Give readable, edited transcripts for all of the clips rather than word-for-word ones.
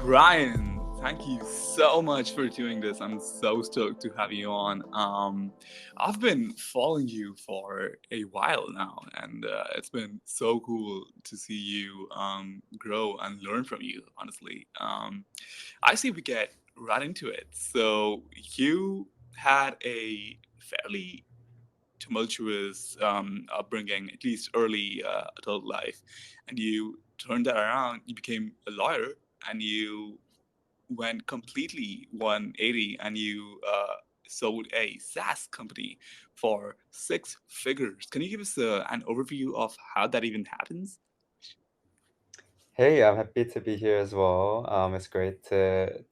Brian, thank you so much for doing this. I'm so stoked to have you on. I've been following you for a while now, and it's been so cool to see you grow and learn from you, honestly. I see we get right into it. So, you had a fairly tumultuous upbringing, at least early adult life, and you turned that around. You became a lawyer, and you went completely 180, and you sold a SaaS company for six figures. Can you give us an overview of how that even happens? Hey, I'm happy to be here as well. It's great to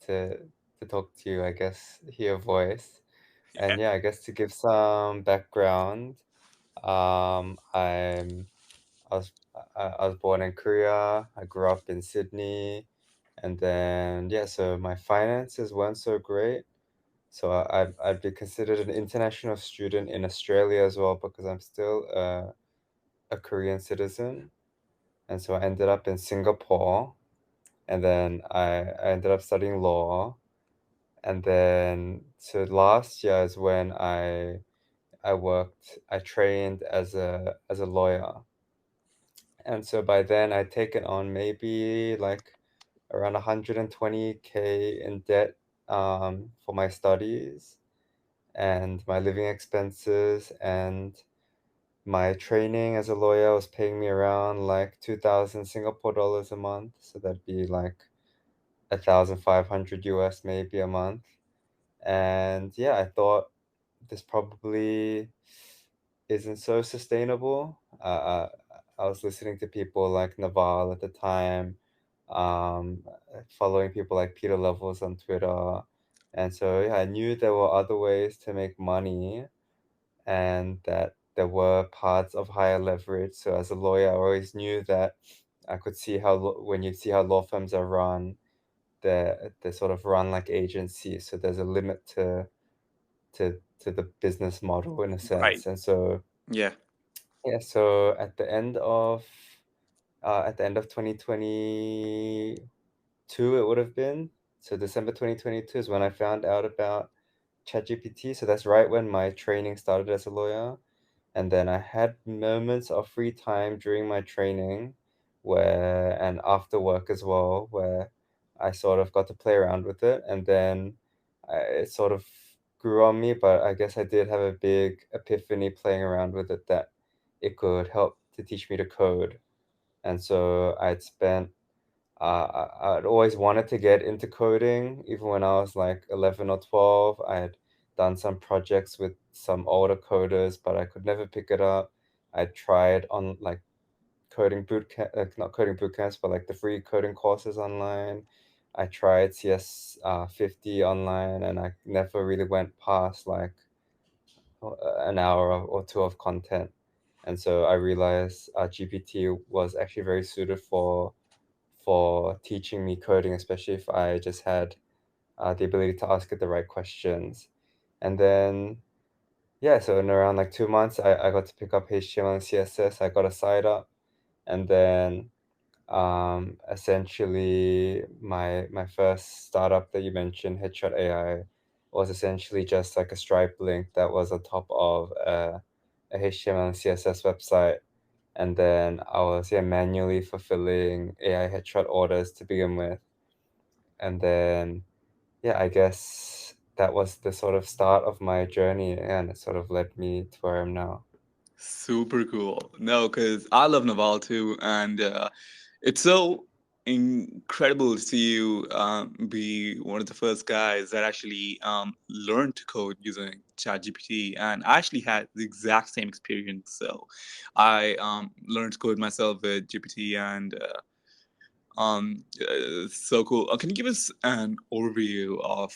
talk to you, I guess, hear your voice. Yeah. And yeah, I guess to give some background, I was I was born in Korea. I grew up in Sydney, and then yeah, so my finances weren't so great. So I'd be considered an international student in Australia as well because I'm still a Korean citizen. And so I ended up in Singapore. And then I ended up studying law. And then so last year is when I trained as a lawyer. And so by then I'd taken on maybe like around 120K in debt for my studies and my living expenses, and my training as a lawyer was paying me around like 2,000 Singapore dollars a month. So that'd be like 1,500 US maybe a month. And yeah, I thought this probably isn't so sustainable. I was listening to people like Naval at the time, um, following people like Peter Levels on Twitter. And so yeah, I knew there were other ways to make money and that there were parts of higher leverage. So as a lawyer, I always knew that I could see how when you see how law firms are run, they sort of run like agencies, so there's a limit to the business model in a Right. sense. And so Yeah. yeah, so at the end of 2022, it would have been. So December 2022 is when I found out about ChatGPT. So that's right when my training started as a lawyer. And then I had moments of free time during my training and after work as well, where I sort of got to play around with it. And then it sort of grew on me, but I guess I did have a big epiphany playing around with it that it could help to teach me to code. And so I'd always wanted to get into coding, even when I was like 11 or 12. I had done some projects with some older coders, but I could never pick it up. I tried on like not coding boot camps, but like the free coding courses online. I tried CS 50 online, and I never really went past like an hour or two of content. And so I realized GPT was actually very suited for teaching me coding, especially if I just had the ability to ask it the right questions. And then, yeah, so in around like 2 months, I got to pick up HTML and CSS. I got a site up. And then essentially, my first startup that you mentioned, Headshot AI, was essentially just like a Stripe link that was on top of a HTML and CSS website. And then I was manually fulfilling AI headshot orders to begin with. And then yeah, I guess that was the sort of start of my journey, and it sort of led me to where I am now. Super cool. No, because I love Naval too, and it's so incredible to see you be one of the first guys that actually learned to code using ChatGPT. And I actually had the exact same experience. So I learned to code myself with GPT, and so cool. Can you give us an overview of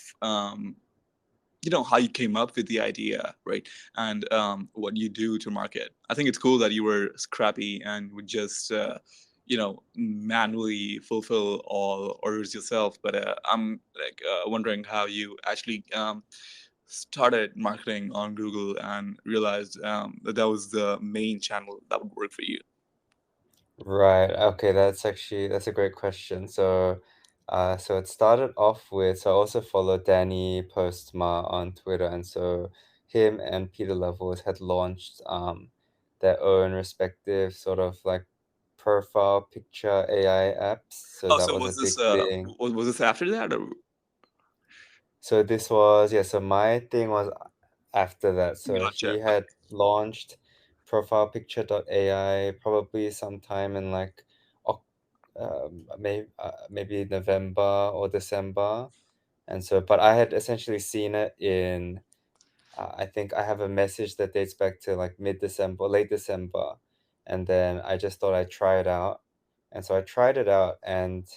how you came up with the idea, right? And what you do to market. I think it's cool that you were scrappy and would just manually fulfill all orders yourself. But I'm like wondering how you actually started marketing on Google and realized that was the main channel that would work for you. Right. Okay, that's a great question. So So it started off with, so I also follow Danny Postma on Twitter, and so him and Peter Levels had launched their own respective sort of like profile picture AI apps. So Oh, that so was a big thing. was this after that, or So this was, yeah, so my thing was after that. So he gotcha? had launched profilepicture.ai probably sometime in like maybe November or December. And so, but I had essentially seen it in, I think I have a message that dates back to like mid-December, late December. And then I just thought I'd try it out. And so I tried it out. And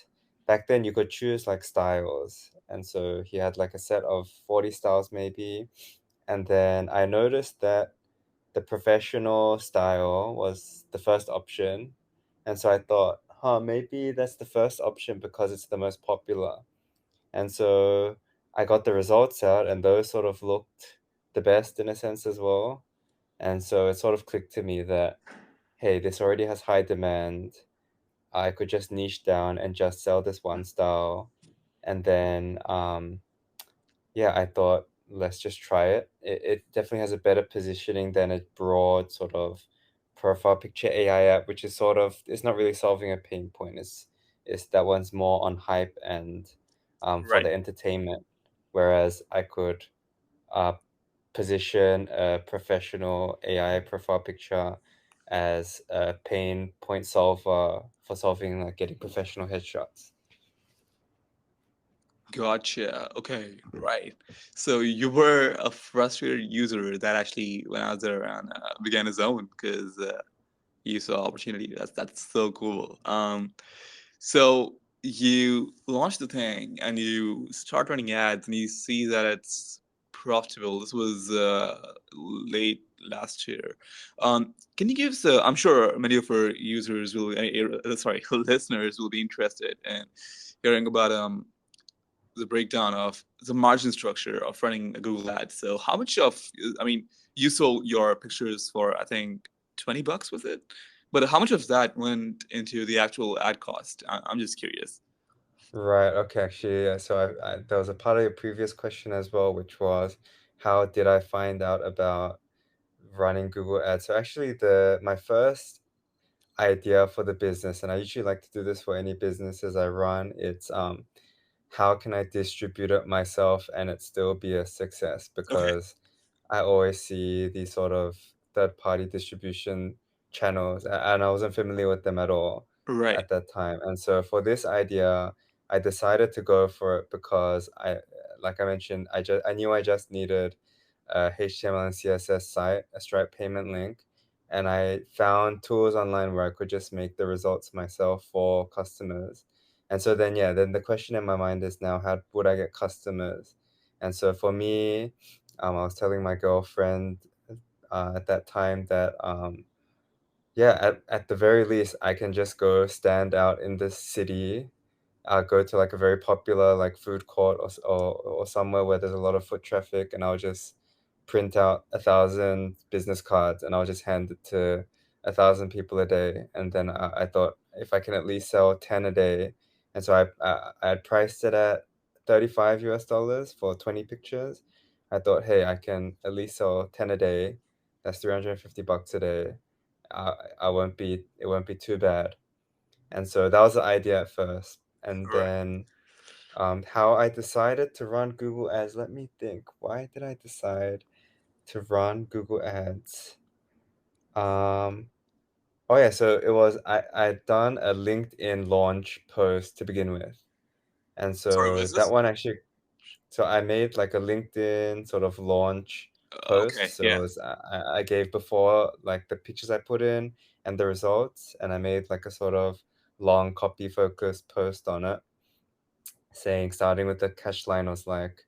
back then you could choose like styles. And so he had like a set of 40 styles maybe. And then I noticed that the professional style was the first option. And so I thought, maybe that's the first option because it's the most popular. And so I got the results out, and those sort of looked the best in a sense as well. And so it sort of clicked to me that, hey, this already has high demand. I could just niche down and just sell this one style. And then, yeah, I thought, let's just try it. It definitely has a better positioning than a broad sort of profile picture AI app, which is sort of, it's not really solving a pain point. It's that one's more on hype and for Right. the entertainment. Whereas I could uh, position a professional AI profile picture as a pain point solver for solving like getting professional headshots. Gotcha. Okay, right. So you were a frustrated user that actually went out there and began his own because you saw opportunity. That's so cool. So you launch the thing and you start running ads and you see that it's profitable. This was late last year. Can you give us? I'm sure many of our users will, sorry, listeners will be interested in hearing about the breakdown of the margin structure of running a Google ad. So how much of, I mean, you sold your pictures for, I think, $20, was it? But how much of that went into the actual ad cost? I'm just curious. Right. Okay. Actually, yeah. So there was a part of your previous question as well, which was, how did I find out about running Google Ads? So actually, the my first idea for the business, and I usually like to do this for any businesses I run. It's how can I distribute it myself and it still be a success? Okay. Because I always see these sort of third-party distribution channels, and I wasn't familiar with them at all Right. at that time. And so for this idea, I decided to go for it because like I mentioned, I knew I just needed a HTML and CSS site, a Stripe payment link, and I found tools online where I could just make the results myself for customers. And so then, yeah, then the question in my mind is now, how would I get customers? And so for me, I was telling my girlfriend at that time that yeah, at the very least, I can just go stand out in this city, go to like a very popular like food court or somewhere where there's a lot of foot traffic, and I'll just print out 1,000 business cards and I'll just hand it to 1,000 people a day. And then I thought if I can at least sell 10 a day, and so I had priced it at $35 for 20 pictures. I thought, hey, I can at least sell 10 a day. That's $350 a day. It won't be too bad. And so that was the idea at first. And Right. then how I decided to run Google Ads, let me think. Why did I decide to run Google Ads? Um, oh yeah, so it was I'd done a LinkedIn launch post to begin with. And Sorry, so was that this? one actually, so I made like a LinkedIn sort of launch Okay, post. So yeah. it was, I gave before like the pictures I put in and the results, and I made like a sort of long copy focused post on it, saying, starting with the catch line was like,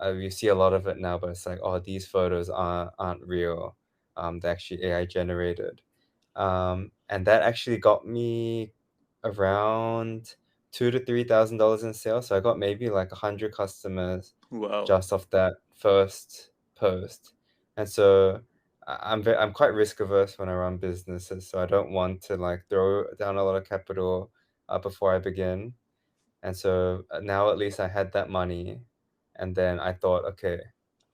you see a lot of it now, but it's like, oh, these photos aren't real. They're actually AI generated. And that actually got me around $2,000 to $3,000 in sales. So I got maybe like 100 customers Wow. just off that first post. And so I'm quite risk averse when I run businesses, so I don't want to like throw down a lot of capital before I begin. And so now at least I had that money, and then I thought, okay,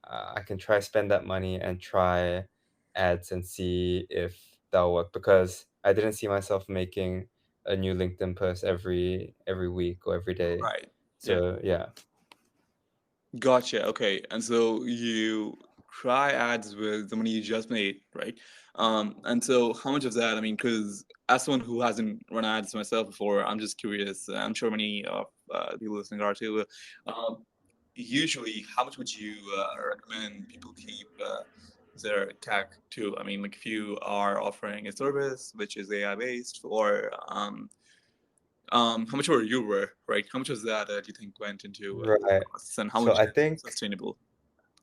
I can try spend that money and try ads and see if that'll work because I didn't see myself making a new LinkedIn post every week or every day. Right. Yeah. So yeah, Gotcha. Okay. And so you try ads with the money you just made, right? And so how much of that, I mean, because as someone who hasn't run ads myself before, I'm just curious. I'm sure many of people listening are too. Usually, how much would you recommend people keep their CAC to? I mean, like if you are offering a service which is AI based, or how much were you were right? How much was that do you think went into right. costs, and how So much I is think sustainable?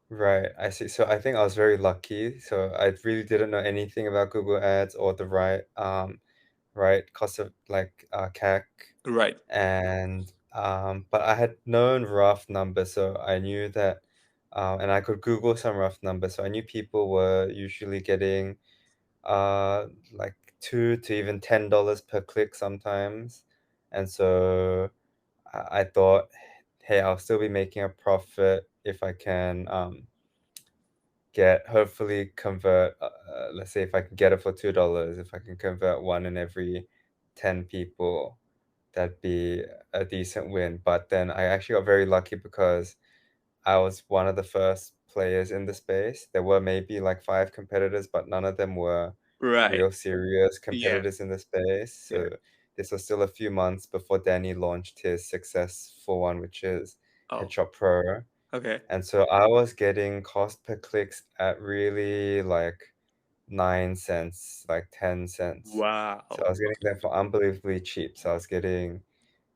right, I see. So I think I was very lucky. So I really didn't know anything about Google Ads or the right cost of like CAC. Right, And but I had known rough numbers, so I knew that, and I could Google some rough numbers. So I knew people were usually getting like $2 to even $10 per click sometimes, and so I thought, hey, I'll still be making a profit if I can get hopefully convert. Let's say if I can get it for $2, if I can convert one in every 10 people, that'd be a decent win. But then I actually got very lucky because I was one of the first players in the space. There were maybe like 5 competitors, but none of them were right. real serious Yeah, competitors in the space. yeah. So this was still a few months before Danny launched his successful one, which is Oh, Headshot Pro. okay. And so I was getting cost per clicks at really like 9 cents, like 10 cents. So I Wow. was getting Okay. them for unbelievably cheap. So I was getting,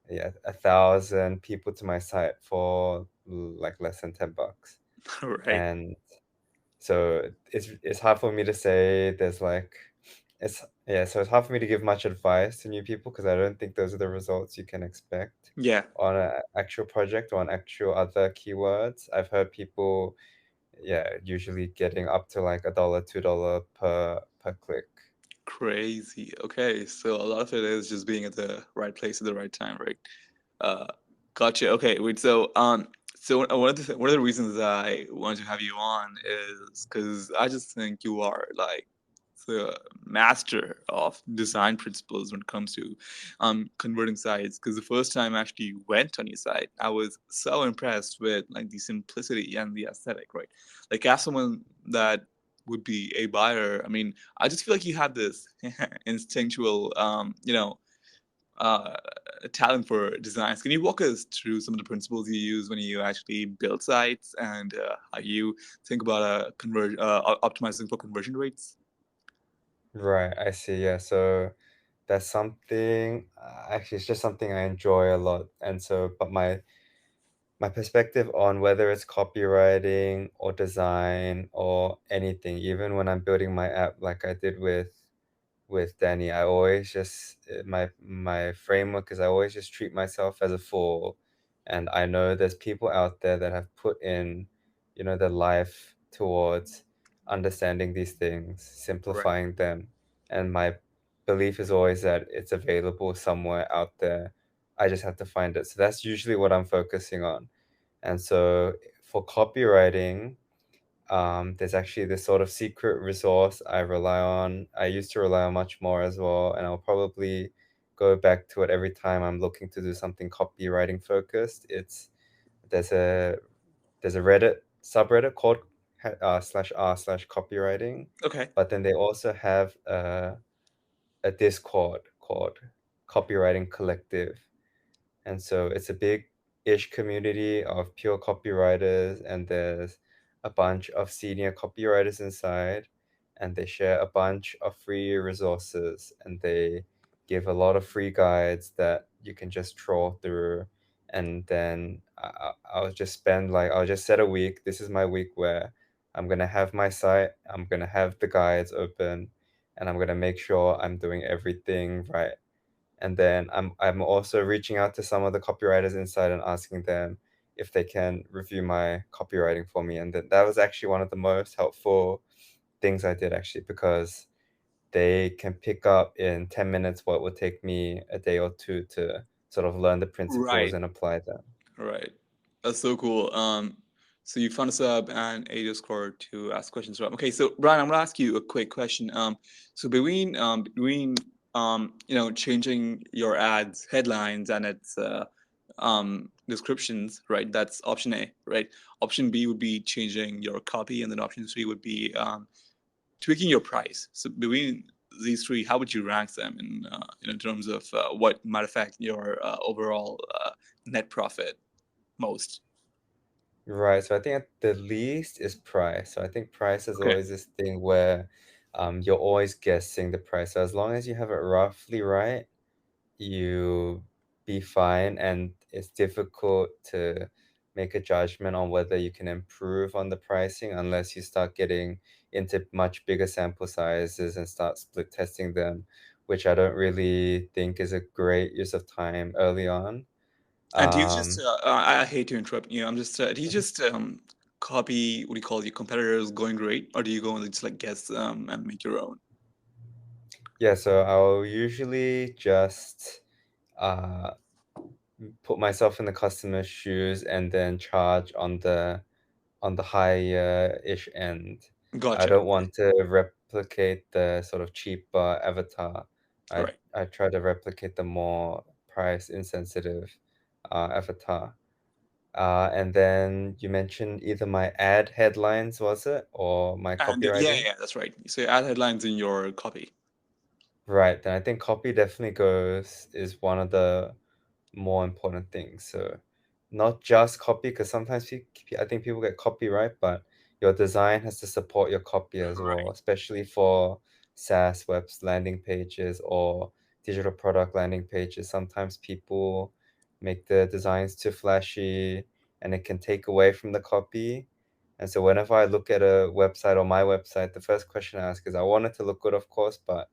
yeah, 1,000 people to my site for like less than $10. Right. And so it's hard for me to say there's like it's yeah, so it's hard for me to give much advice to new people because I don't think those are the results you can expect Yeah. on an actual project or on actual other keywords. I've heard people, yeah, usually getting up to like $1, $2 per click. Crazy. Okay, so a lot of it is just being at the right place at the right time, right? Uh, gotcha. Okay, wait. So one of the reasons that I wanted to have you on is because I just think you are like the master of design principles when it comes to converting sites. Because the first time I actually went on your site, I was so impressed with like the simplicity and the aesthetic, right? Like as someone that would be a buyer, I mean, I just feel like you had this instinctual, uh, talent for designs. Can you walk us through some of the principles you use when you actually build sites and how you think about optimizing for conversion rates? Right, I see. Yeah, so that's something, actually, it's just something I enjoy a lot. And so, but my perspective on whether it's copywriting or design or anything, even when I'm building my app like I did with Danny, I always just my framework is I always just treat myself as a fool, and I know there's people out there that have put in, their life towards understanding these things, Right. simplifying them, and my belief is always that it's available somewhere out there. I just have to find it. So that's usually what I'm focusing on. And so for copywriting, there's actually this sort of secret resource I rely on. I used to rely on much more as well, and I'll probably go back to it every time I'm looking to do something copywriting focused. It's there's a there's a Reddit subreddit called /r/copywriting, Okay. but then they also have a Discord called Copywriting Collective, and so it's a big-ish community of pure copywriters, and there's a bunch of senior copywriters inside, and they share a bunch of free resources, and they give a lot of free guides that you can just troll through. And then I'll just spend like, I'll just set a week. This is my week where I'm gonna have my site, I'm gonna have the guides open, and I'm gonna make sure I'm doing everything right. And then I'm also reaching out to some of the copywriters inside and asking them if they can review my copywriting for me. And that was actually one of the most helpful things I did actually, because they can pick up in 10 minutes what would take me a day or two to sort of learn the principles Right. and apply them. Right. That's so cool. So you found us up and a Discord to ask questions from. Okay, so Brian, I'm gonna ask you a quick question. So between changing your ads headlines and its descriptions, right? That's option A, right? Option B would be changing your copy, and then option C would be tweaking your price. So between these three, how would you rank them in terms of what might affect your overall net profit most? Right. So I think at the least is price. So I think price is Okay. always this thing where you're always guessing the price. So as long as you have it roughly right, you be fine, and it's difficult to make a judgment on whether you can improve on the pricing unless you start getting into much bigger sample sizes and start split testing them, which I don't really think is a great use of time early on. And do you just, Um, I hate to interrupt you, I'm just, do you just copy, what do you call it, your competitors going rate, or do you go and just like guess and make your own? yeah, so I'll usually just uh, put myself in the customer's shoes and then charge on the higher-ish end. I Gotcha. don't want to replicate the sort of cheaper avatar. I Right. I try to replicate the more price insensitive avatar. And then you mentioned either my ad headlines, was it, or my And yeah, copywriting? yeah, that's right. So you add headlines in your copy. Right, then I think copy definitely goes is one of the more important things. So not just copy, because sometimes I think people get copy right, but your design has to support your copy as well, Right. especially for SaaS webs, landing pages, or digital product landing pages. Sometimes people make the designs too flashy and it can take away from the copy. And so whenever I look at a website or my website, the first question I ask is I want it to look good, of course, but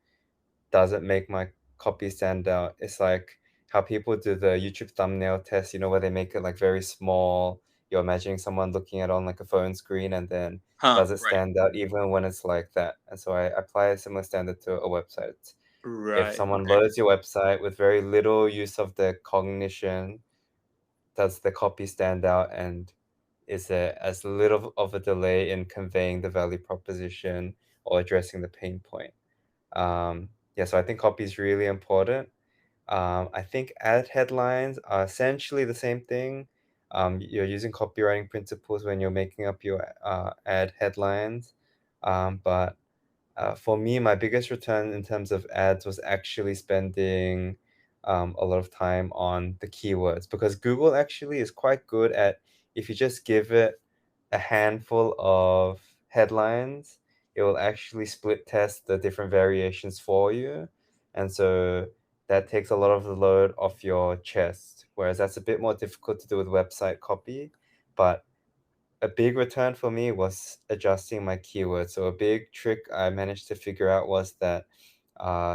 doesn't make my copy stand out. It's like how people do the YouTube thumbnail test, where they make it like very small. You're imagining someone looking at it on like a phone screen, and then Huh. does it Right. stand out even when it's like that? And so I apply a similar standard to a website. If Right. someone Okay. loads your website with very little use of the cognition, does the copy stand out, and is there as little of a delay in conveying the value proposition or addressing the pain point? Yeah, so I think copy is really important. I think ad headlines are essentially the same thing. You're using copywriting principles when you're making up your ad headlines. But for me, my biggest return in terms of ads was actually spending a lot of time on the keywords, because Google actually is quite good at, if you just give it a handful of headlines, it will actually split test the different variations for you. And so that takes a lot of the load off your chest, whereas that's a bit more difficult to do with website copy. But a big return for me was adjusting my keywords. So a big trick I managed to figure out was that,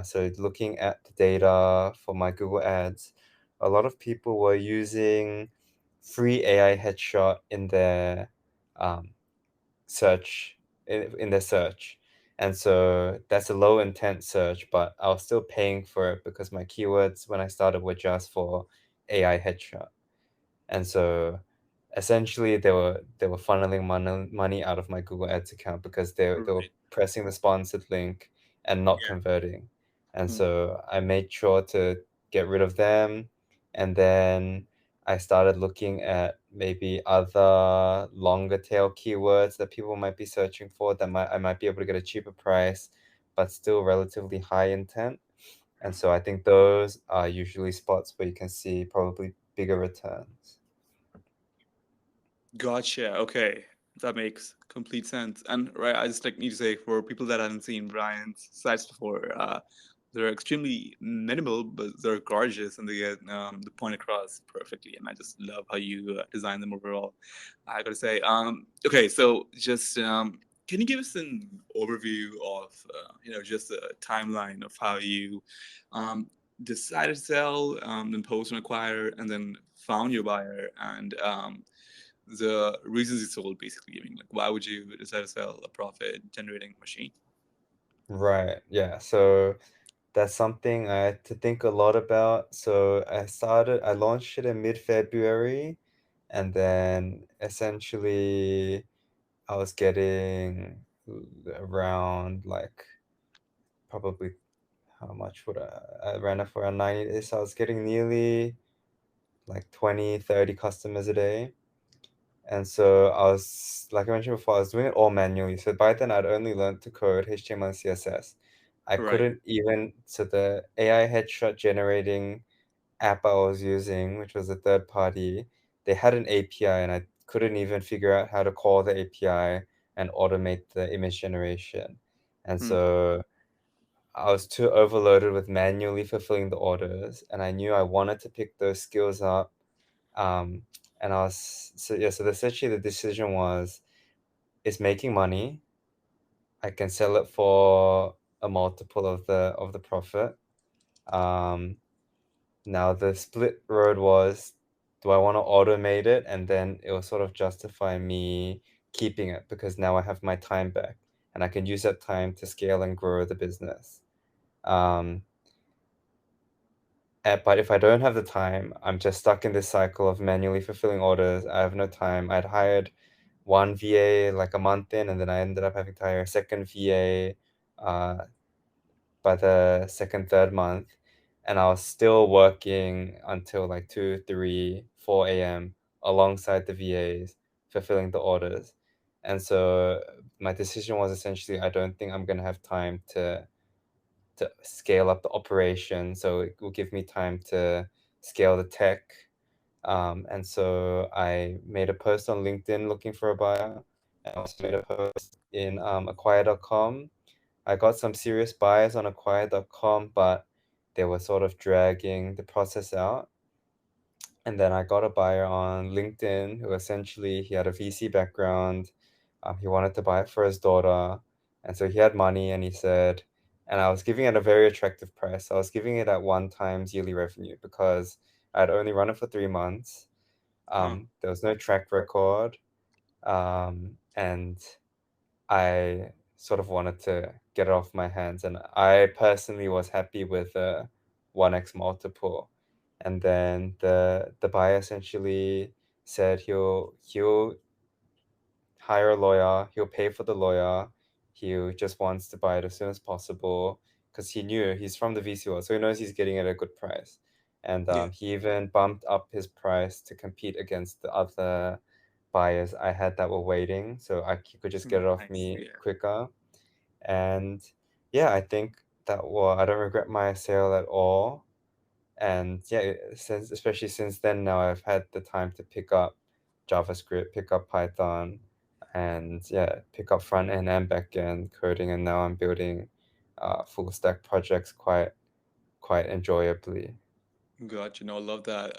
so looking at the data for my Google Ads, a lot of people were using free AI headshot in their um, search in their search. And so that's a low intent search, but I was still paying for it because my keywords when I started were just for AI headshot. And so essentially they were funneling money out of my Google Ads account because they were Right. pressing the sponsored link and not Yeah. converting. And Hmm. so I made sure to get rid of them, and then I started looking at maybe other longer tail keywords that people might be searching for that I might be able to get a cheaper price but still relatively high intent. And so I think those are usually spots where you can see probably bigger returns. Gotcha. Okay, that makes complete sense. And right, I just like need to say for people that haven't seen Brian's sites before, they're extremely minimal, but they're gorgeous and they get the point across perfectly. And I just love how you design them overall. I gotta say. Okay, so just can you give us an overview of just a timeline of how you um, decided to sell, then post and acquire, and then found your buyer and the reasons you sold, basically. I mean, like, why would you decide to sell a profit generating machine? Right. Yeah. So that's something I had to think a lot about. So I launched it in mid-February, and then essentially I was getting around like probably how much would I ran it for around 90 days. So I was getting nearly like 20, 30 customers a day. And so I was, like I mentioned before, I was doing it all manually. So by then I'd only learned to code HTML and CSS. I Right. couldn't even, so the AI headshot generating app I was using, which was a third party, they had an API and I couldn't even figure out how to call the API and automate the image generation. And Hmm. so I was too overloaded with manually fulfilling the orders, and I knew I wanted to pick those skills up. Um, and I was so yeah. So essentially, the decision was: it's making money. I can sell it for a multiple of the profit. Um, Now the split road was: do I want to automate it, and then it will sort of justify me keeping it because now I have my time back, and I can use that time to scale and grow the business. Um, but if I don't have the time, I'm just stuck in this cycle of manually fulfilling orders. I have no time. I'd hired one VA like a month in, and then I ended up having to hire a second VA uh, by the second, third month. And I was still working until like 2, 3, 4 a.m. alongside the VAs, fulfilling the orders. And so my decision was essentially I don't think I'm going to have time to scale up the operation. So it will give me time to scale the tech. And so I made a post on LinkedIn looking for a buyer, and also made a post in acquire.com. I got some serious buyers on acquire.com, but they were sort of dragging the process out. And then I got a buyer on LinkedIn who essentially he had a VC background. He wanted to buy it for his daughter. And so he had money and he said, and I was giving it a very attractive price. I was giving it at 1 times yearly revenue because I'd only run it for 3 months. Huh. There was no track record. And I sort of wanted to get it off my hands. And I personally was happy with 1x multiple. And then the buyer essentially said he'll hire a lawyer, he'll pay for the lawyer, he just wants to buy it as soon as possible because he knew he's from the VC world, so he knows he's getting it at a good price. And Yeah. he even bumped up his price to compete against the other buyers I had that were waiting, so he could just get it off Nice. me Yeah. quicker. And yeah, I think I don't regret my sale at all. And yeah, since especially since then now I've had the time to pick up JavaScript, pick up Python, and yeah, pick up front end and back end coding, and now I'm building full stack projects quite enjoyably. Gotcha. No, I love that.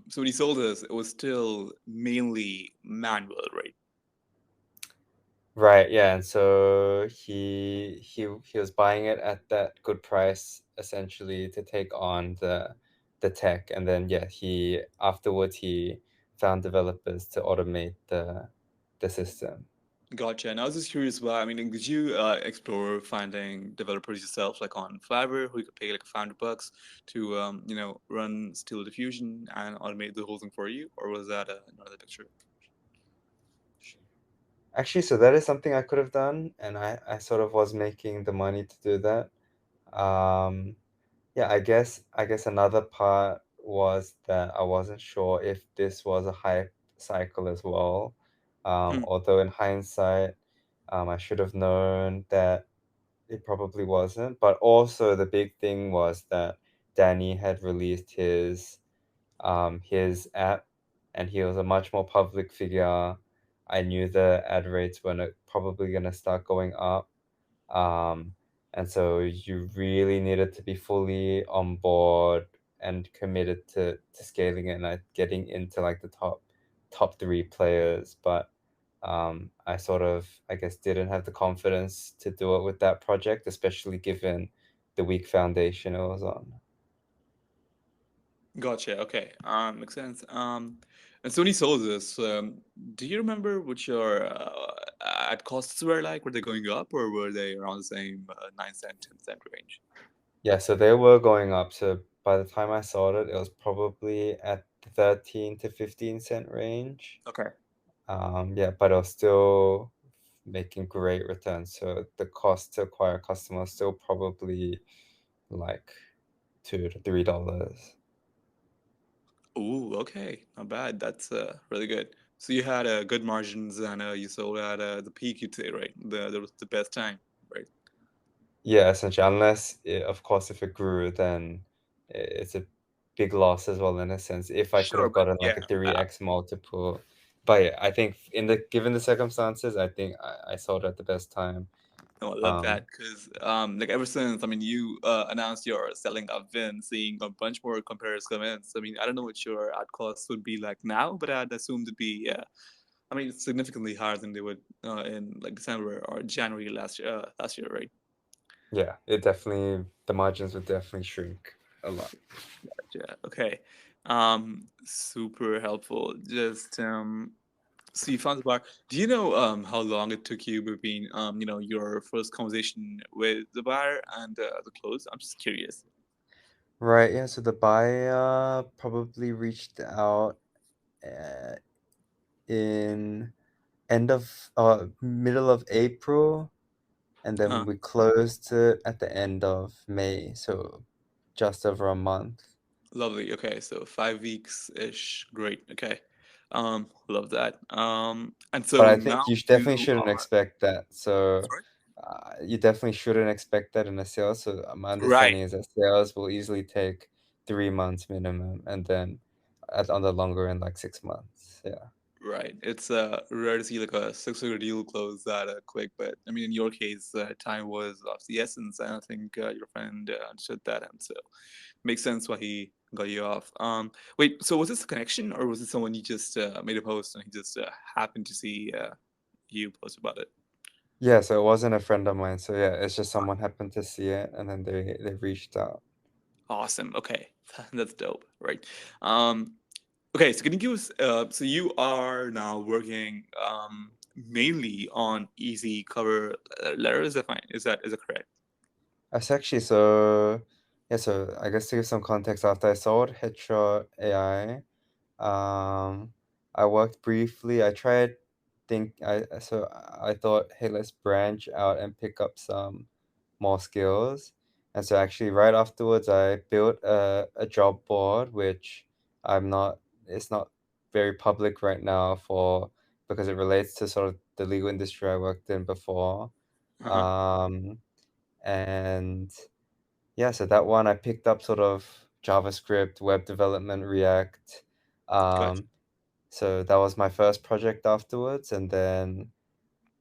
So when you sold this, it was still mainly manual, right? Right, yeah, and so he was buying it at that good price essentially to take on the tech, and then yeah, he afterwards he found developers to automate the system. Gotcha. And I was just curious about, I mean, like, did you explore finding developers yourself, like on Fiverr, who you could pay like $500 to, run Steel Diffusion and automate the whole thing for you? Or was that another picture? Actually, so that is something I could have done, and I sort of was making the money to do that. Um, yeah, I guess another part was that I wasn't sure if this was a hype cycle as well. Hmm. Although in hindsight, I should have known that it probably wasn't. But also the big thing was that Danny had released his app, and he was a much more public figure. I knew the ad rates were probably going to start going up. Um, and so you really needed to be fully on board and committed to scaling it and like getting into like the top three players. But I sort of, I guess, didn't have the confidence to do it with that project, especially given the weak foundation it was on. Gotcha. Okay. Makes sense. And so when you sold this, do you remember what your ad costs were like? Were they going up or were they around the same 9 cent, 10 cent range? Yeah, so they were going up. So by the time I sold it, it was probably at the 13 to 15 cent range. Okay. Yeah, but it was still making great returns. So the cost to acquire customers still probably like $2 to $3. Ooh, okay, not bad. That's really good. So you had good margins, and you sold at the peak, you'd say, right? The best time, right? Yeah, essentially, unless of course, if it grew, then it's a big loss as well in a sense. If I could Sure, have but gotten like yeah, a 3x multiple, but yeah, I think in the given the circumstances, I think I sold at the best time. no, I love that Um, because like ever since you announced your selling, I've been seeing a bunch more competitors come in. So I don't know what your ad costs would be like now, but I'd assume to be significantly higher than they would in like December or January last year, right? yeah, it definitely the margins would definitely shrink a lot. Yeah. Okay. Super helpful. Just so you found the bar. Do you know how long it took you between your first conversation with the buyer and the close? I'm just curious. Right, yeah. So the buyer probably reached out uh, in end of middle of April, and then Uh-huh. we closed it at the end of May, so just over a month. Lovely. Okay, so 5 weeks ish. Great. Okay. Love that. And But so I now think you definitely you shouldn't are expect that. So sorry. you definitely shouldn't expect that in a sale. So my Right. understanding is that sales will easily take 3 months minimum, and then on the longer end, like 6 months. Yeah. Right. It's rare to see like a six-figure deal close that quick, but in your case, time was of the essence, and I think your friend understood that, and so makes sense why he got you off. Wait, so was this a connection, or was it someone you just made a post and he just happened to see you post about it? Yeah, so it wasn't a friend of mine. So yeah, it's just someone happened to see it, and then they reached out. Awesome. Okay, that's dope. Right. Um, okay, so can you give us? So you are now working mainly on easy cover letters. Is that fine? Is that correct? That's actually so yeah, so I guess to give some context, after I sold Headshot AI, I worked briefly. I tried think I thought, hey, let's branch out and pick up some more skills. And so actually right afterwards I built a job board which I'm not it's not very public right now for because it relates to sort of the legal industry I worked in before. Uh-huh. Um and yeah, so that one I picked up sort of JavaScript, web development, React. Gotcha. Um, so that was my first project afterwards, and then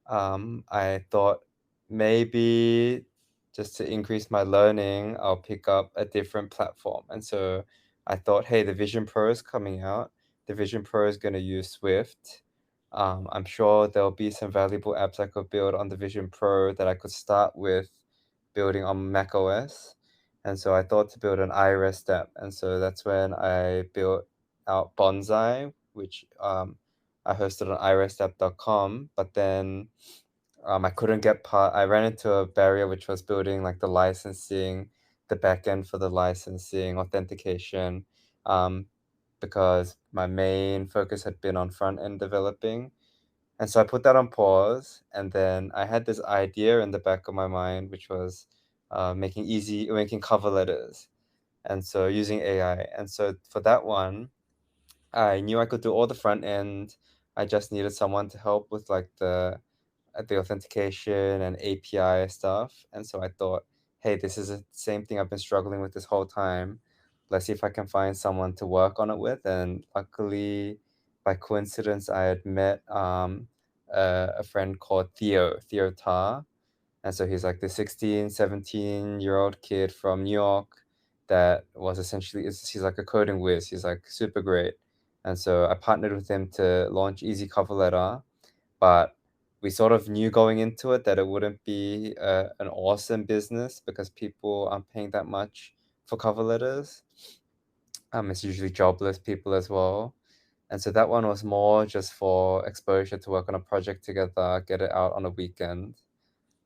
I thought maybe just to increase my learning, I'll pick up a different platform. And so I thought, hey, the Vision Pro is coming out. The Vision Pro is going to use Swift. I'm sure there'll be some valuable apps I could build on the Vision Pro that I could start with building on Mac OS. And so I thought to build an iRest app. And so that's when I built out Bonsai, which I hosted on irestapp.com, but then I couldn't get part. I ran into a barrier, which was building like the licensing, the backend for the licensing, authentication, um, because my main focus had been on front end developing. And so I put that on pause, and then I had this idea in the back of my mind, which was making cover letters, and so using AI. And so for that one, I knew I could do all the front end. I just needed someone to help with like the authentication and API stuff. And so I thought, hey, this is the same thing I've been struggling with this whole time. Let's see if I can find someone to work on it with. And luckily, by coincidence, I had met a friend called Theo Tar. And so he's like the 16, 17-year-old kid from New York that was essentially, he's like a coding whiz. He's like super great. And so I partnered with him to launch Easy Cover Letter, but we sort of knew going into it that it wouldn't be an awesome business because people aren't paying that much for cover letters. It's usually jobless people as well. And so that one was more just for exposure to work on a project together, get it out on a weekend.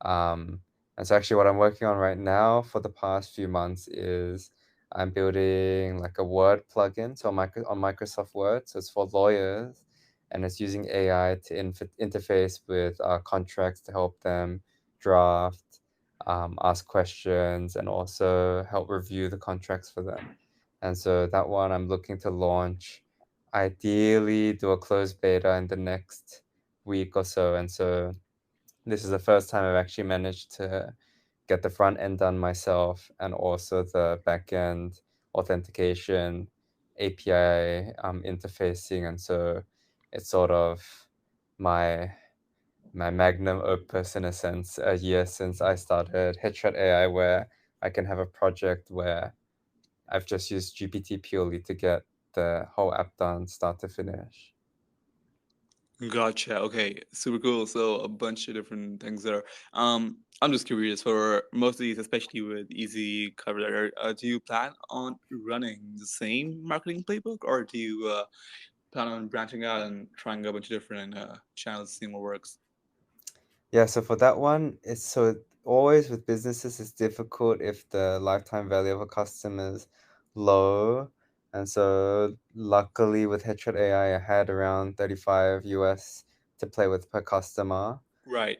Um, And so actually what I'm working on right now for the past few months is I'm building like a Word plugin, so on Microsoft Word. So it's for lawyers, and it's using AI to interface with contracts to help them draft, ask questions, and also help review the contracts for them. And so that one I'm looking to launch, ideally do a closed beta in the next week or so. And so this is the first time I've actually managed to get the front end done myself, and also the back end authentication, API interfacing. And so it's sort of my magnum opus in a sense, a year since I started Headshot AI, where I can have a project where I've just used GPT purely to get the whole app done start to finish. Gotcha. Okay, super cool. So a bunch of different things there. I'm just curious for most of these, especially with Easy Cover Letter, do you plan on running the same marketing playbook, or do you plan on branching out and trying a bunch of different channels, seeing what works? Yeah, so for that one, it's so always with businesses, it's difficult if the lifetime value of a customer is low. And so luckily with Headshot AI, I had around 35 US to play with per customer. Right.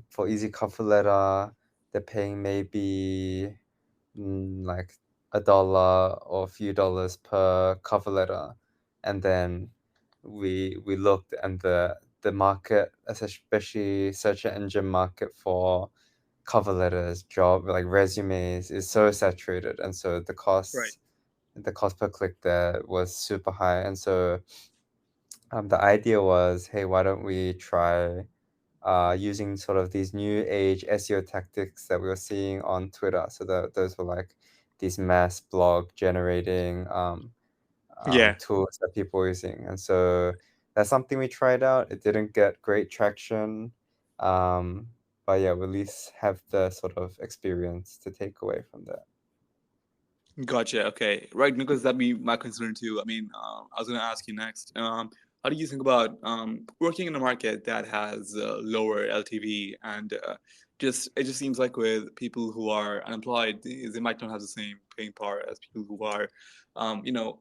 For Easy Cover Letter, they're paying maybe like $1 or a few dollars per cover letter. And then we looked, and the market, especially search engine market for cover letters, job like resumes, is so saturated. And so Right. the cost per click there was super high. And so the idea was, hey, why don't we try using sort of these new age SEO tactics that we were seeing on Twitter. So those were like these mass blog generating Yeah. tools that people were using. And so that's something we tried out. It didn't get great traction. Um, but yeah, we at least have the sort of experience to take away from that. Gotcha. Okay. Right. Because that'd be my concern too. I mean, I was going to ask you next. How do you think about working in a market that has lower LTV and just it just seems like with people who are unemployed, they might not have the same paying power as people who are,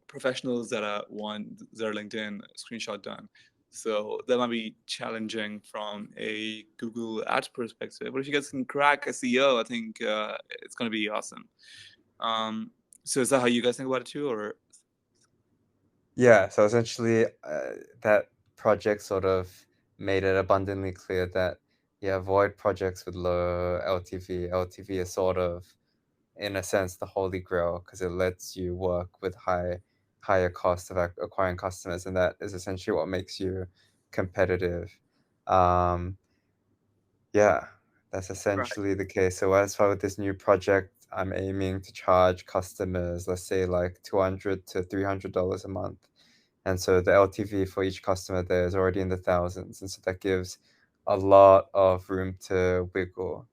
professionals that want their LinkedIn screenshot done. So that might be challenging from a Google Ads perspective. But if you guys can crack SEO, I think it's going to be awesome. Um, so is that how you guys think about it too, or Yeah, so essentially, that project sort of made it abundantly clear that, yeah, avoid projects with low LTV. LTV is sort of, in a sense, the holy grail because it lets you work with higher cost of acquiring customers, and that is essentially what makes you competitive. Um, yeah, that's right? essentially the case. So as far with this new project, I'm aiming to charge customers, let's say like $200 to $300 a month. And so the LTV for each customer there is already in the thousands. And so that gives a lot of room to wiggle.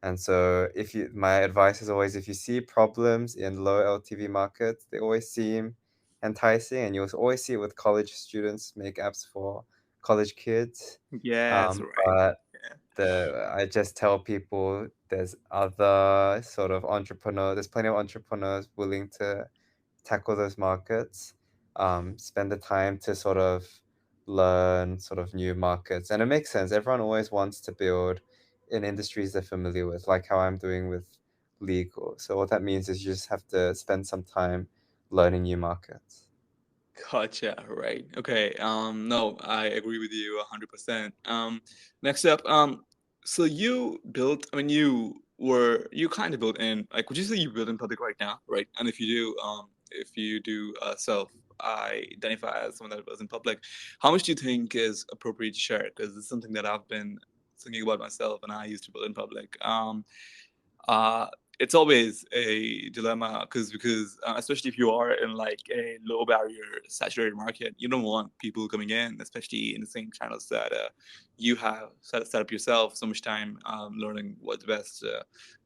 And so my advice is always, if you see problems in low LTV markets, they always seem enticing, and you'll always see it with college students make apps for college kids. Yes, right. But Yeah. I just tell people there's other sort of there's plenty of entrepreneurs willing to tackle those markets, spend the time to sort of learn sort of new markets. And it makes sense. Everyone always wants to build in industries they're familiar with, like how I'm doing with legal. So what that means is you just have to spend some time learning new markets. Gotcha. Right. Okay. No, I agree with you 100%. Next up, so you built. I mean, you kind of built in. Like, would you say you build in public right now? Right. And if you do self identify as someone that was in public, how much do you think is appropriate to share? Because it's something that I've been thinking about myself, and I used to build in public. Uh, it's always a dilemma because especially if you are in like a low barrier saturated market, you don't want people coming in, especially in the same channels that you have set up yourself so much time learning what the best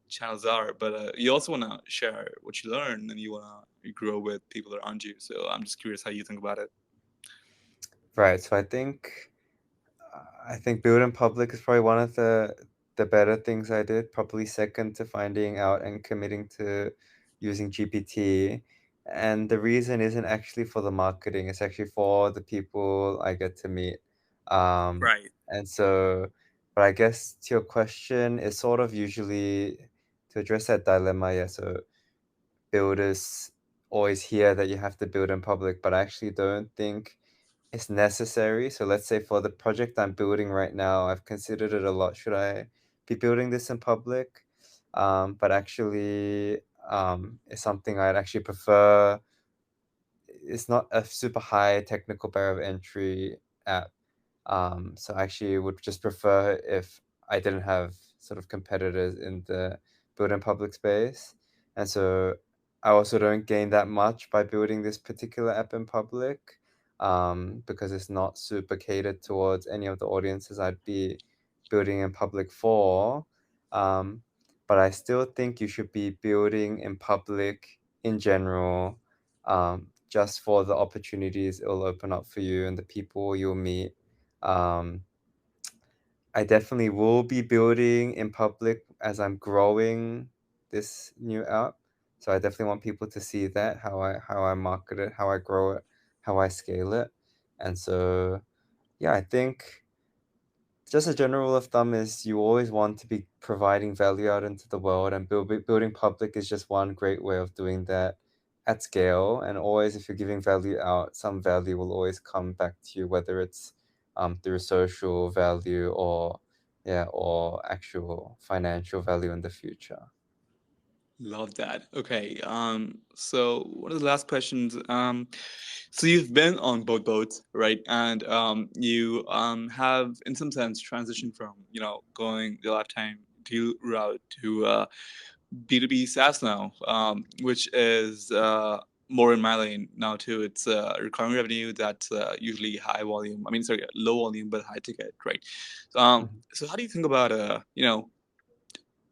channels are. But you also want to share what you learn and you want to grow with people around you. So I'm just curious how you think about it. Right. So I think build in public is probably one of the better things I did, probably second to finding out and committing to using GPT. And the reason isn't actually for the marketing, it's actually for the people I get to meet. Um, Right. and so, but I guess to your question, it's sort of usually to address that dilemma, yeah. So builders always hear that you have to build in public, but I actually don't think it's necessary. So let's say for the project I'm building right now, I've considered it a lot. Should I be building this in public? But actually, it's something I'd actually prefer. It's not a super high technical barrier of entry app. So I actually would just prefer if I didn't have sort of competitors in the building public space. And so I also don't gain that much by building this particular app in public, because it's not super catered towards any of the audiences I'd be building in public for. Um, but I still think you should be building in public in general, just for the opportunities it'll open up for you and the people you'll meet. um, I definitely will be building in public as I'm growing this new app. So I definitely want people to see that, how I market it, how I grow it, how I scale it. And so yeah, I think just a general rule of thumb is you always want to be providing value out into the world, and building public is just one great way of doing that at scale. And always, if you're giving value out, some value will always come back to you, whether it's through social value or yeah, or actual financial value in the future. Love that. Okay. So one of the last questions. So you've been on both boats, right? And you have, in some sense, transitioned from going the lifetime deal route to B2B SaaS now, which is more in my lane now too. It's recurring revenue that's usually high volume. I mean, sorry, low volume but high ticket, right? Mhm. So how do you think about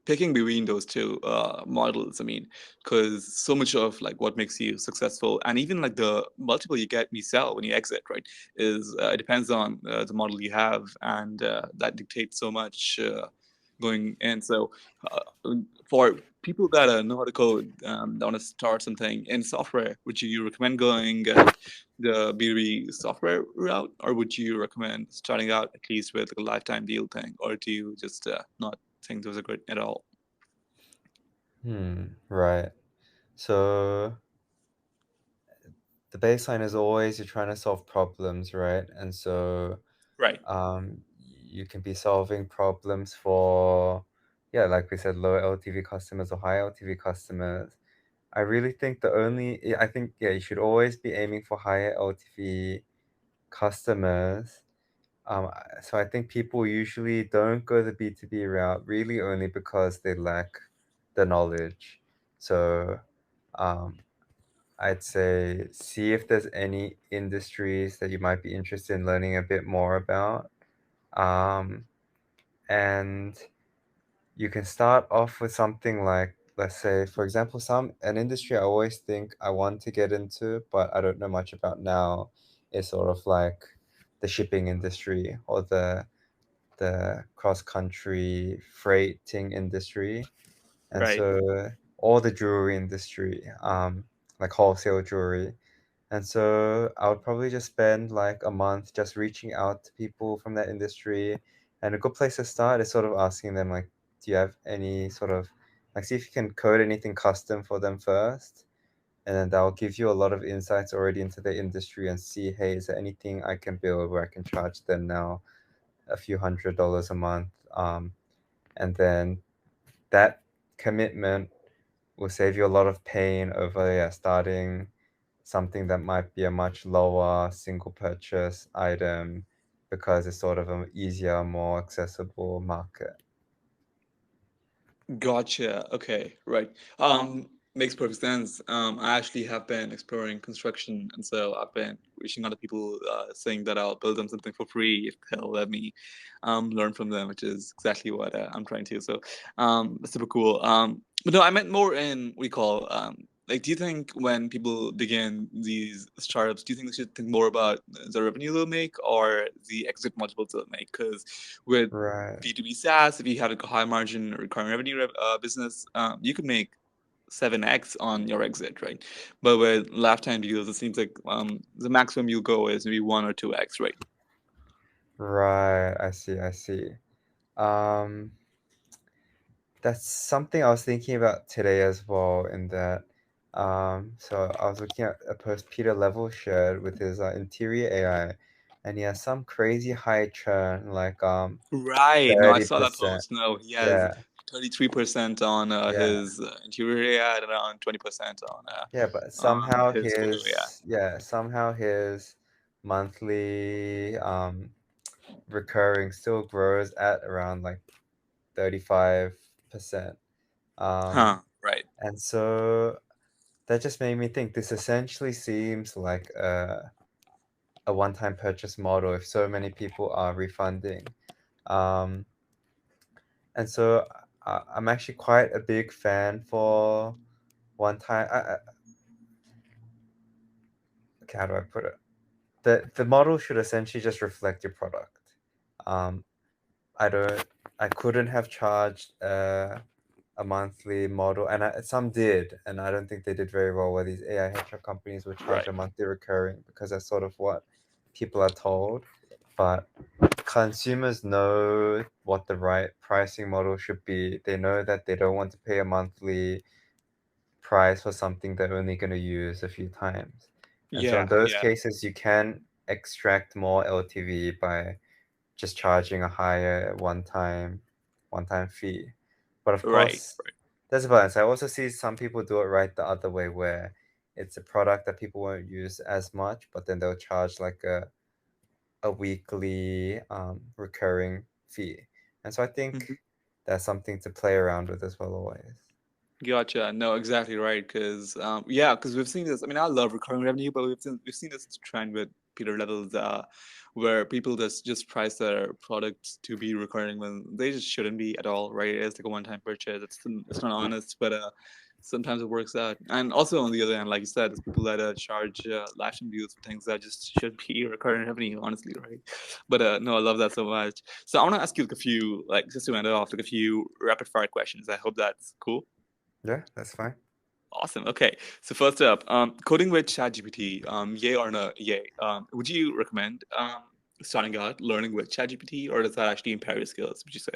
picking between those two models? I mean, because so much of like what makes you successful, and even like the multiple you get when you sell, when you exit, right, is it depends on the model you have, and that dictates so much going in. So for people that know how to code, that want to start something in software, would you recommend going the B2B software route, or would you recommend starting out at least with like a lifetime deal thing, or do you just not think those are good at all? Right. So the baseline is always you're trying to solve problems, right? And so Right. you can be solving problems for, yeah, like we said, low LTV customers or high LTV customers. I really think I think, yeah, you should always be aiming for higher LTV customers. So I think people usually don't go the B2B route really only because they lack the knowledge. So um, I'd say see if there's any industries that you might be interested in learning a bit more about. Um, and you can start off with something like, let's say, for example, an industry I always think I want to get into, but I don't know much about now, is sort of like the shipping industry or the cross country freighting industry. And Right. so, or the jewelry industry, like wholesale jewelry. And so I would probably just spend like a month just reaching out to people from that industry. And a good place to start is sort of asking them like, do you have any sort of like, see if you can code anything custom for them first. And then that'll give you a lot of insights already into the industry and see, hey, is there anything I can build where I can charge them now a few $100s a month? And then that commitment will save you a lot of pain over, yeah, starting something that might be a much lower single purchase item because it's sort of an easier, more accessible market. Gotcha. Okay. Right. Makes perfect sense. I actually have been exploring construction, and so I've been reaching out to people, saying that I'll build them something for free if they'll let me learn from them, which is exactly what I'm trying to. So that's super cool. But no, I meant more in what we call like, do you think when people begin these startups, do you think they should think more about the revenue they'll make or the exit multiples they'll make? Because with Right. B2B SaaS, if you have a high margin recurring revenue business, you could make 7x on your exit, right? But with lifetime deals, it seems like the maximum you'll go is maybe 1 or 2x, right? Right. I see. I see. Um, that's something I was thinking about today as well. In that, so I was looking at a post Peter Level shared with his interior AI, and he has some crazy high churn, like Right. No, I thirty saw that percent. post. No, he has Yeah. 33% on Yeah. his interior AI and around 20% Yeah, but on somehow his photo AI. his monthly recurring still grows at around like 35%. Um, Huh. Right. and so that just made me think this essentially seems like a one-time purchase model if so many people are refunding. Um, and so I'm actually quite a big fan for one time. Okay, how do I put it? The model should essentially just reflect your product. Um, I don't. I couldn't have charged a monthly model, and some did, and I don't think they did very well. Where these AI hedgehog companies would charge Right. a monthly recurring because that's sort of what people are told. But consumers know what the right pricing model should be. They know that they don't want to pay a monthly price for something they're only going to use a few times. And so in Yeah. those Yeah. cases, you can extract more LTV by just charging a higher one-time fee. But of Right. course, there's a balance. I also see some people do it right the other way where it's a product that people won't use as much, but then they'll charge like a weekly recurring fee. And so I think Right. that's something to play around with as well always. Gotcha. No, exactly right. Because yeah, because we've seen this. I mean, I love recurring revenue, but we've seen this trend with Peter levels, where people just price their products to be recurring when they just shouldn't be at all. Right? It's like a one-time purchase. It's not honest, but sometimes it works out. And also on the other hand, like you said, there's people that charge lifetime deals for things that just should be recurring revenue. Honestly, right? But no, I love that so much. So I want to ask you like a few, like just to end it off, like a few rapid fire questions. I hope that's cool. Yeah, that's fine. Awesome. Okay. So first up, coding with ChatGPT, yay or no, yay. Would you recommend starting out learning with ChatGPT, or does that actually impair your skills? Would you say?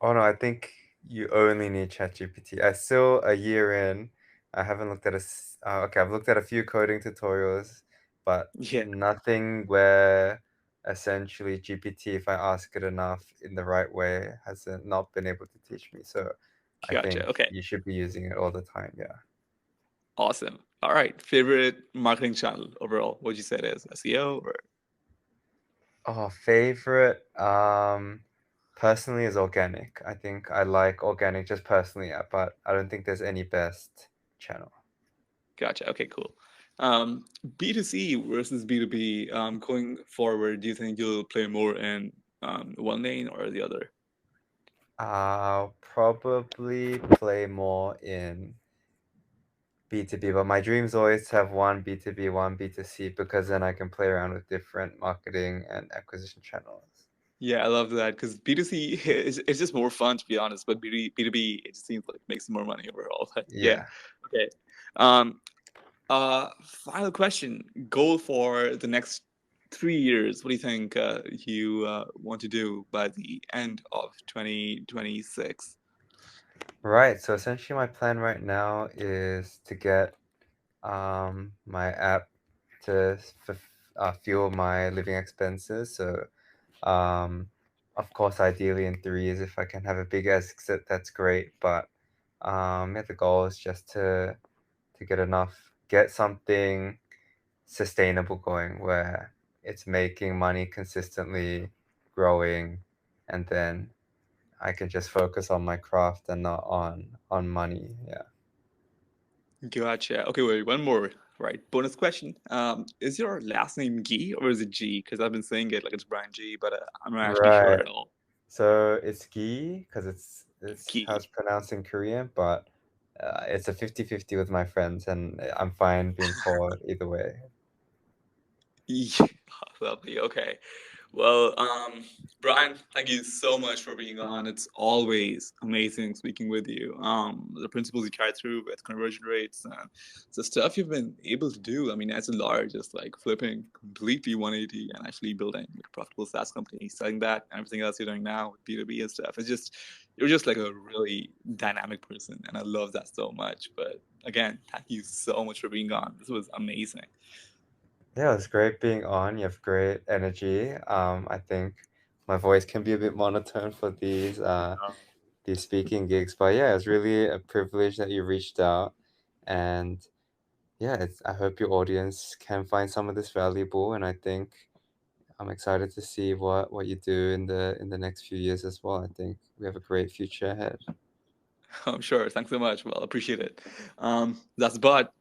Oh no, I think you only need ChatGPT. I still a year in. I haven't looked at okay, I've looked at a few coding tutorials, but Yeah. nothing where essentially GPT, if I ask it enough in the right way, has not been able to teach me. So I Gotcha. think Okay. you should be using it all the time. Yeah. Awesome. All right. Favorite marketing channel overall? Would you say it is SEO or? Oh, favorite personally is organic. I think I like organic just personally, yeah, but I don't think there's any best channel. Gotcha. Okay. Cool. B2C versus B2B. Going forward, do you think you'll play more in one lane or the other? I'll probably play more in B2B, but my dreams always to have one B2B, one B2C, because then I can play around with different marketing and acquisition channels. Yeah, I love that because B2C is it's just more fun to be honest, but B2B it just seems like makes more money overall. But yeah, Yeah. okay. Final question: goal for the next 3 years. What do you think you want to do by the end of 2026? Right. So essentially my plan right now is to get my app to fuel my living expenses. So of course ideally in 3 years if I can have a big exit, that's great. But yeah, the goal is just to get something sustainable going where it's making money consistently, growing, and then I can just focus on my craft and not on money. Yeah. Gotcha. Okay, wait, one more. Right, bonus question. Is your last name G or is it G? Because I've been saying it like it's Brian G, but I'm not actually sure Right. at all. So it's gi because it's how G. it's pronounced in Korean, but It's a 50-50 with my friends, and I'm fine being called either way. Yeah, lovely. Okay. Well, Brian, thank you so much for being on. It's always amazing speaking with you. The principles you carry through with conversion rates and the stuff you've been able to do. I mean, as a lawyer, just like flipping completely 180 and actually building like a profitable SaaS company, selling that, and everything else you're doing now with B2B and stuff. It's just, you're just like a really dynamic person, and I love that so much. But again, thank you so much for being on. This was amazing. Yeah, it's great being on. You have great energy. I think my voice can be a bit monotone for these speaking gigs, but yeah, it's really a privilege that you reached out, and yeah, I hope your audience can find some of this valuable, and I think I'm excited to see what you do in the next few years as well. I think we have a great future ahead. I'm sure. Thanks so much. Well, appreciate it. That's but